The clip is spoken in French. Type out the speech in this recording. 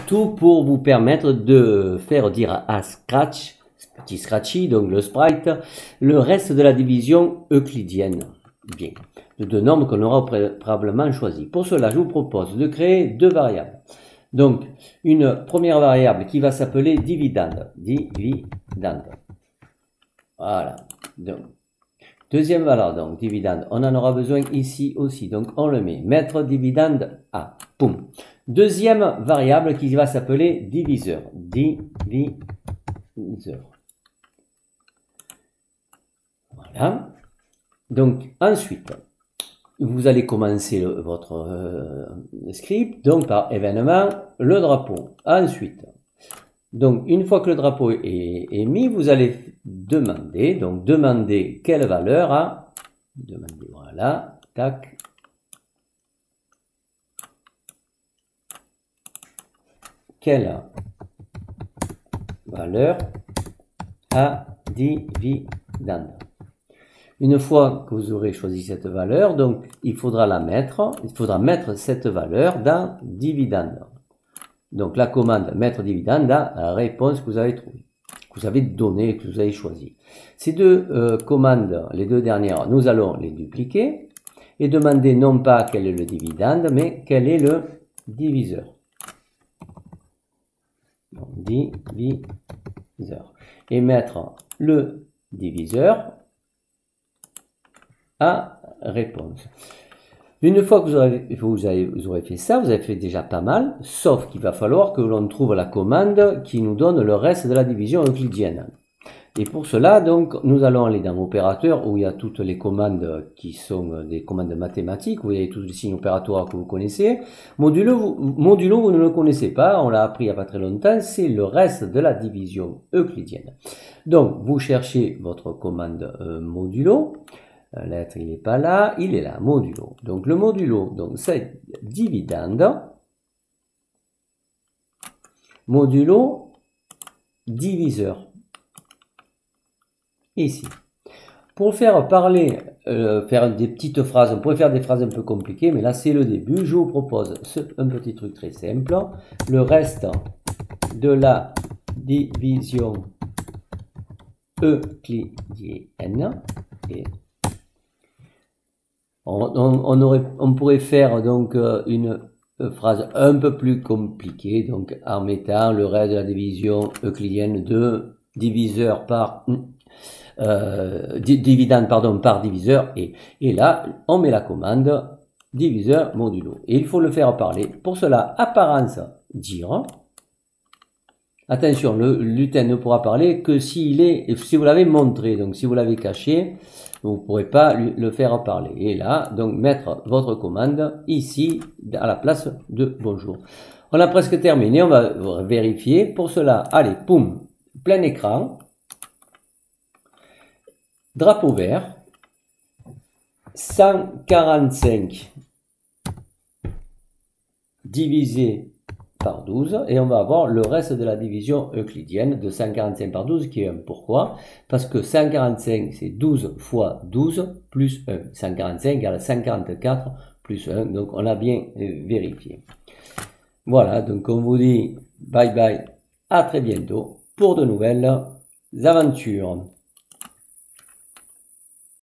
surtout pour vous permettre de faire dire à Scratch, petit Scratchy, donc le sprite, le reste de la division euclidienne. Bien, de deux nombres qu'on aura préalablement choisi. Pour cela, je vous propose de créer deux variables. Donc, une première variable qui va s'appeler dividende. Dividende. Voilà. Donc, deuxième valeur, donc, dividende. On en aura besoin ici aussi. Donc, on le met. Mettre dividende A. Poum. Deuxième variable qui va s'appeler diviseur. Diviseur. Voilà. Donc, ensuite, vous allez commencer votre script, donc par événement, le drapeau. Ensuite, donc une fois que le drapeau est mis, vous allez demander quelle valeur à, voilà, tac, quelle valeur à dividende. Une fois que vous aurez choisi cette valeur, donc il faudra mettre cette valeur dans dividende. Donc la commande mettre dividende à la réponse que vous avez trouvée, que vous avez donnée, que vous avez choisi. Ces deux commandes, les deux dernières, nous allons les dupliquer et demander non pas quel est le dividende, mais quel est le diviseur. Donc, diviseur. Et mettre le diviseur à réponse. Une fois que vous aurez fait ça, vous avez fait déjà pas mal, sauf qu'il va falloir que l'on trouve la commande qui nous donne le reste de la division euclidienne. Et pour cela, donc, nous allons aller dans l'opérateur où il y a toutes les commandes qui sont des commandes mathématiques, où il y a tous les signes opératoires que vous connaissez. Modulo, vous ne le connaissez pas, on l'a appris il n'y a pas très longtemps, c'est le reste de la division euclidienne. Donc, vous cherchez votre commande modulo. L'être, il n'est pas là, il est là, modulo. Donc le modulo, donc c'est dividende, modulo diviseur. Ici. Pour faire parler, faire des petites phrases, on pourrait faire des phrases un peu compliquées, mais là c'est le début. Je vous propose un petit truc très simple. Le reste de la division euclidienne et on pourrait faire donc une phrase un peu plus compliquée, donc en mettant le reste de la division euclidienne de diviseur par dividende par diviseur et là on met la commande diviseur modulo et il faut le faire parler. Pour cela, apparence dire. Attention, le lutin ne pourra parler que si vous l'avez montré, donc si vous l'avez caché, vous ne pourrez pas le faire parler. Et là, donc mettre votre commande ici à la place de bonjour. On a presque terminé, on va vérifier. Pour cela, allez, poum, plein écran, drapeau vert, 145 divisé par 12 et on va avoir le reste de la division euclidienne de 145 par 12 qui est 1. Pourquoi? Parce que 145 c'est 12 fois 12 plus 1. 145 égale 144 plus 1. Donc on a bien vérifié. Voilà, donc on vous dit bye bye, à très bientôt pour de nouvelles aventures.